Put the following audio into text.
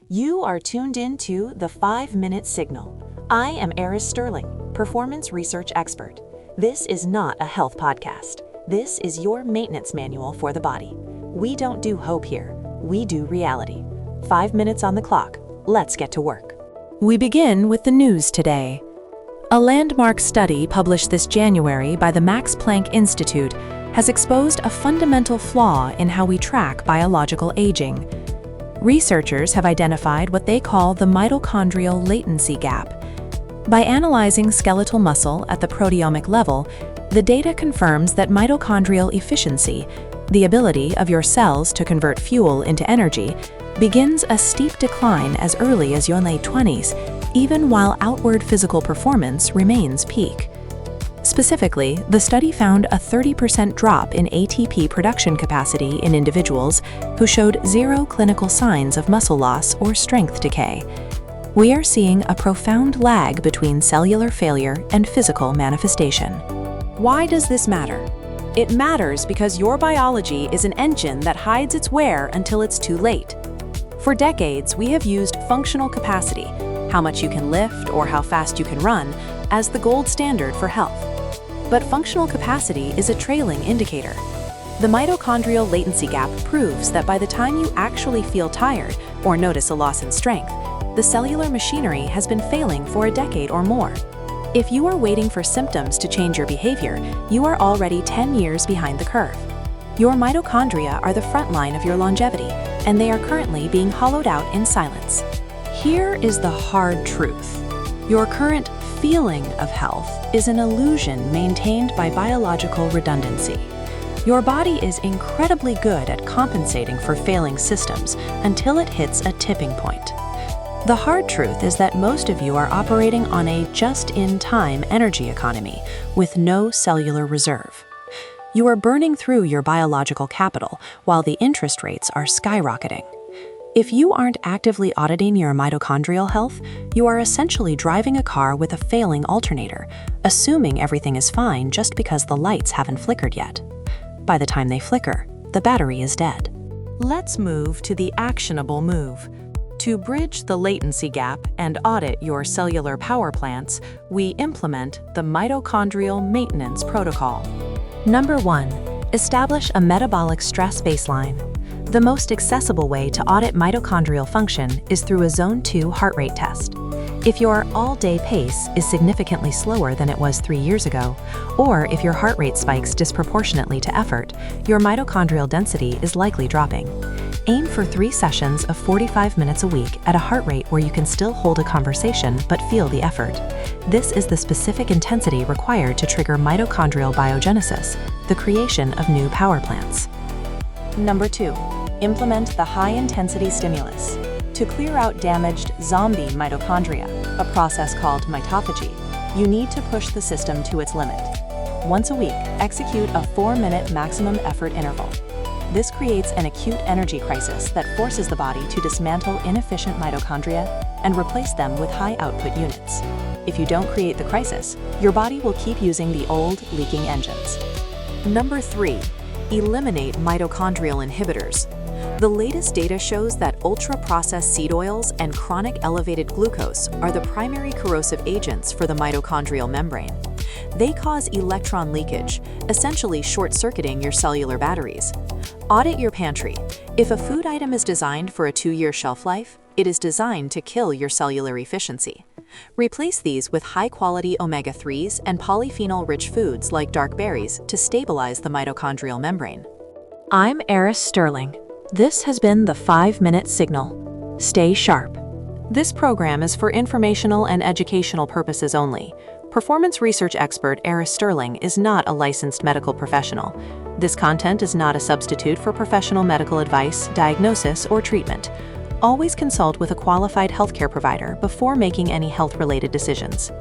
You are tuned into the 5-Minute Signal. I am Aris Sterling, performance research expert. This is not a health podcast. This is your maintenance manual for the body. We don't do hope here. We do reality. 5 minutes on the clock. Let's get to work. We begin with the news today. A landmark study published this January by the Max Planck Institute has exposed a fundamental flaw in how we track biological aging. Researchers have identified what they call the mitochondrial latency gap. By analyzing skeletal muscle at the proteomic level, the data confirms that mitochondrial efficiency, the ability of your cells to convert fuel into energy, begins a steep decline as early as your late 20s, even while outward physical performance remains peak. Specifically, the study found a 30% drop in ATP production capacity in individuals who showed zero clinical signs of muscle loss or strength decay. We are seeing a profound lag between cellular failure and physical manifestation. Why does this matter? It matters because your biology is an engine that hides its wear until it's too late. For decades, we have used functional capacity, how much you can lift or how fast you can run, as the gold standard for health. But functional capacity is a trailing indicator. The mitochondrial latency gap proves that by the time you actually feel tired or notice a loss in strength, the cellular machinery has been failing for a decade or more. If you are waiting for symptoms to change your behavior, you are already 10 years behind the curve. Your mitochondria are the front line of your longevity, and they are currently being hollowed out in silence. Here is the hard truth. Your current feeling of health is an illusion maintained by biological redundancy. Your body is incredibly good at compensating for failing systems until it hits a tipping point. The hard truth is that most of you are operating on a just-in-time energy economy with no cellular reserve. You are burning through your biological capital while the interest rates are skyrocketing. If you aren't actively auditing your mitochondrial health, you are essentially driving a car with a failing alternator, assuming everything is fine just because the lights haven't flickered yet. By the time they flicker, the battery is dead. Let's move to the actionable move. To bridge the latency gap and audit your cellular power plants, we implement the Mitochondrial Maintenance Protocol. Number 1. Establish a metabolic stress baseline. The most accessible way to audit mitochondrial function is through a Zone 2 heart rate test. If your all-day pace is significantly slower than it was 3 years ago, or if your heart rate spikes disproportionately to effort, your mitochondrial density is likely dropping. Aim for 3 sessions of 45 minutes a week at a heart rate where you can still hold a conversation but feel the effort. This is the specific intensity required to trigger mitochondrial biogenesis, the creation of new power plants. Number 2. Implement the high-intensity stimulus. To clear out damaged zombie mitochondria, a process called mitophagy, you need to push the system to its limit. Once a week, execute a 4-minute maximum effort interval. This creates an acute energy crisis that forces the body to dismantle inefficient mitochondria and replace them with high-output units. If you don't create the crisis, your body will keep using the old, leaking engines. Number 3. Eliminate mitochondrial inhibitors. The latest data shows that ultra-processed seed oils and chronic elevated glucose are the primary corrosive agents for the mitochondrial membrane. They cause electron leakage, essentially short-circuiting your cellular batteries. Audit your pantry. If a food item is designed for a 2-year shelf life, it is designed to kill your cellular efficiency. Replace these with high-quality omega-3s and polyphenol-rich foods like dark berries to stabilize the mitochondrial membrane. I'm Aris Sterling. This has been the 5-Minute Signal. Stay sharp. This program is for informational and educational purposes only. Performance research expert Aris Sterling is not a licensed medical professional. This content is not a substitute for professional medical advice, diagnosis, or treatment. Always consult with a qualified healthcare provider before making any health-related decisions.